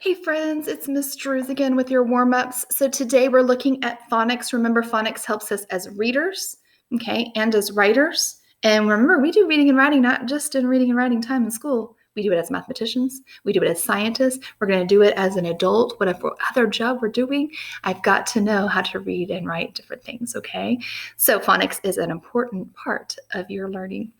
Hey friends, it's Miss Drews again with your warm-ups. So today we're looking at phonics. Remember, phonics helps us as readers, okay, and as writers. And remember, we do reading and writing not just in reading and writing time in school. We do it as mathematicians. We do it as scientists. We're going to do it as an adult. Whatever other job we're doing, I've got to know how to read and write different things, okay? So phonics is an important part of your learning.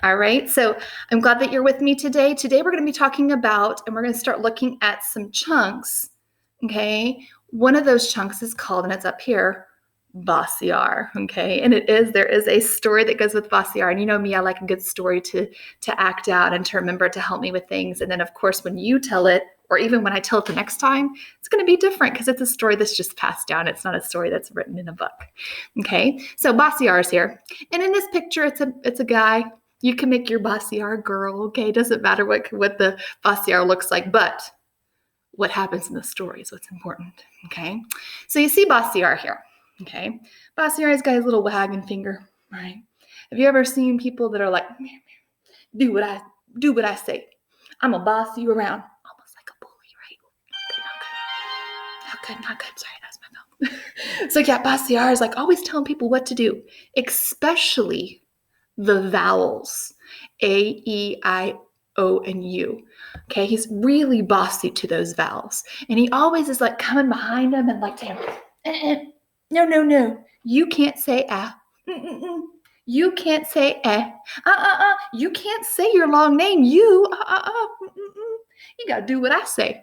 All right, so I'm glad that you're with me today. Today we're going to be talking about, and we're going to start looking at some chunks, okay? One of those chunks is called, and it's up here, bossy R, okay? And there is a story that goes with bossy R. And you know me, I like a good story to act out and to remember to help me with things. And then of course, when you tell it, or even when I tell it the next time, it's going to be different because it's a story that's just passed down. It's not a story that's written in a book, okay? So bossy R is here. And in this picture, it's a guy. You can make your bossy R girl, okay? Doesn't matter what the bossy R looks like, but what happens in the story is what's important, okay? So you see bossy R here, okay? Bossy R has got his little wagging finger, right? Have you ever seen people that are like, do what I say. I'm gonna boss you around. Almost like a bully, right? Not good. Sorry, that's my phone. So yeah, bossy R is like always telling people what to do, especially the vowels, A, E, I, O, and U. Okay, he's really bossy to those vowels. And he always is like coming behind them and like saying, no. You can't say ah. You can't say eh. You can't say your long name. You gotta do what I say.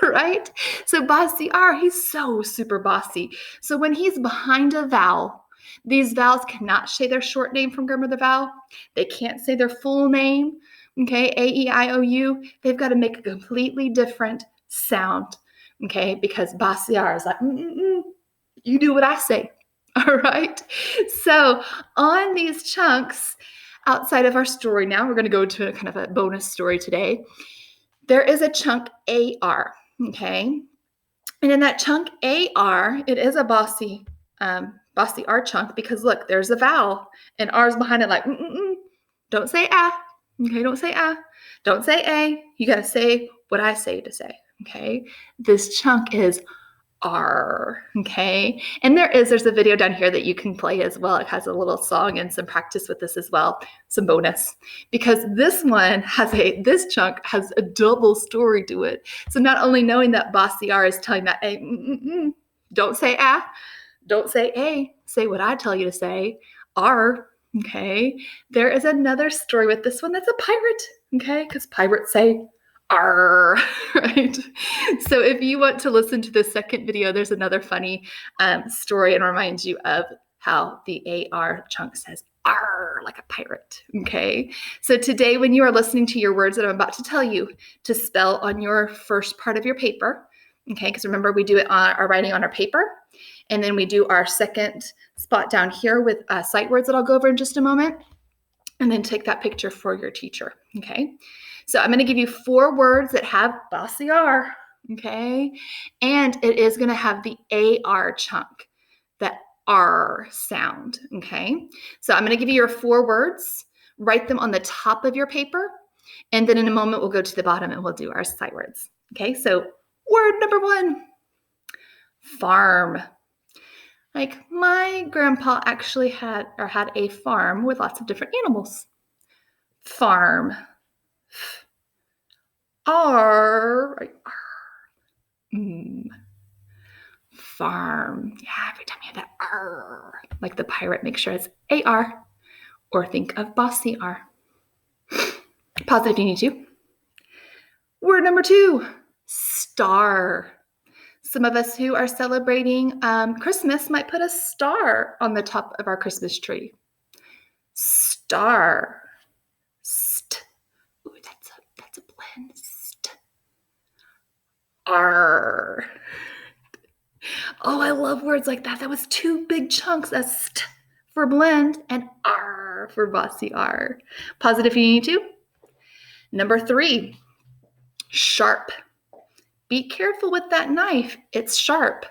Right? So bossy R, he's so super bossy. So when he's behind a vowel, these vowels cannot say their short name from grandmother vowel. They can't say their full name. Okay, A, E, I, O, U. They've got to make a completely different sound. Okay, because bossy R is like, you do what I say. All right. So on these chunks, outside of our story now, we're going to go to a kind of a bonus story today. There is a chunk AR. Okay. And in that chunk AR, it is a bossy R chunk because look, there's a vowel and R is behind it like, don't say ah. Okay, don't say ah. Don't say a. You got to say what I say to say. Okay. This chunk is R, okay? And there's a video down here that you can play as well. It has a little song and some practice with this as well, some bonus. Because this chunk has a double story to it. So not only knowing that bossy R is telling that A, don't say ah, don't say A, say what I tell you to say, R, okay? There is another story with this one that's a pirate, okay? Because pirates say R, right? So if you want to listen to the second video, there's another funny story and reminds you of how the AR chunk says R like a pirate, okay? So today when you are listening to your words that I'm about to tell you to spell on your first part of your paper, okay, because remember we do it on our writing on our paper, and then we do our second spot down here with sight words that I'll go over in just a moment, and then take that picture for your teacher, okay? So I'm going to give you 4 words that have bossy R, okay? And it is going to have the AR chunk, that R sound, okay? So I'm going to give you your 4 words. Write them on the top of your paper. And then in a moment, we'll go to the bottom and we'll do our sight words, okay? So word number 1, farm. Like my grandpa actually had a farm with lots of different animals. Farm. R, right? Farm. Yeah, every time you have that R, like the pirate, make sure it's AR, or think of bossy R. Pause it if you need to. Word number 2, star. Some of us who are celebrating Christmas might put a star on the top of our Christmas tree. Star. St. Ooh, that's a blend. St. R. Oh, I love words like that. That was 2 big chunks. That's st for blend and R for bossy R. Pause it if you need to. Number 3, sharp. Be careful with that knife. It's sharp.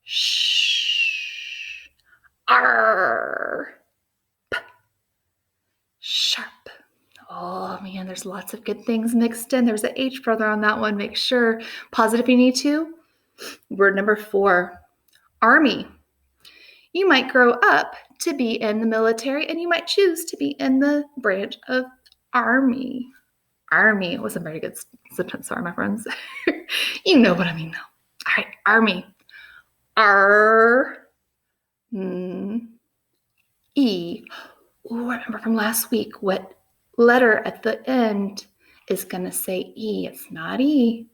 Shh. R. P. Sharp. Oh man, there's lots of good things mixed in. There's an H brother on that one. Make sure. Pause it if you need to. Word number 4, Army. You might grow up to be in the military and you might choose to be in the branch of Army. Army. It was a very good sentence, sorry, my friends. You know what I mean, though. All right, Army. E. Oh, I remember from last week what letter at the end is going to say E. It's not E.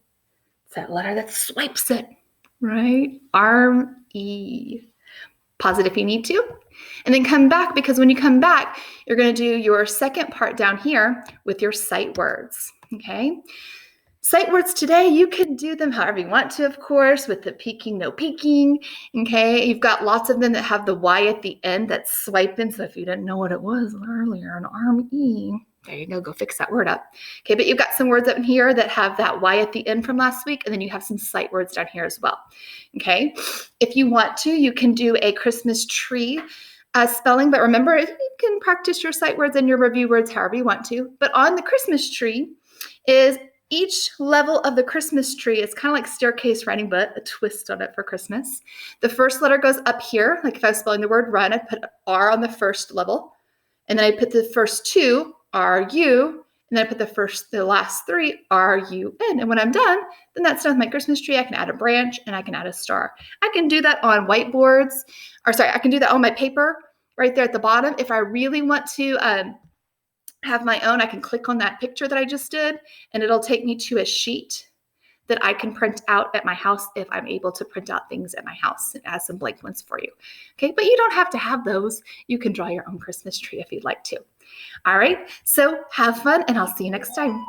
It's that letter that swipes it, right? E. Pause it if you need to. And then come back, because when you come back, you're going to do your second part down here with your sight words, okay? Sight words today, you can do them however you want to, of course, with the peeking, no peeking, okay? You've got lots of them that have the Y at the end that's swiping, so if you didn't know what it was earlier, an arm E, there you go fix that word up. Okay, but you've got some words up in here that have that Y at the end from last week, and then you have some sight words down here as well, okay? If you want to, you can do a Christmas tree spelling, but remember, you can practice your sight words and your review words however you want to, but on the Christmas tree is each level of the Christmas tree is kind of like staircase writing, but a twist on it for Christmas. The first letter goes up here. Like if I was spelling the word run, I'd put R on the first level. And then I put the first 2, R-U. And then I put the last 3, R-U-N. And when I'm done, then that's done with my Christmas tree. I can add a branch and I can add a star. I can do that on whiteboards. I can do that on my paper right there at the bottom. If I really want to have my own, I can click on that picture that I just did, and it'll take me to a sheet that I can print out at my house if I'm able to print out things at my house and add some blank ones for you. Okay, but you don't have to have those. You can draw your own Christmas tree if you'd like to. All right, so have fun, and I'll see you next time.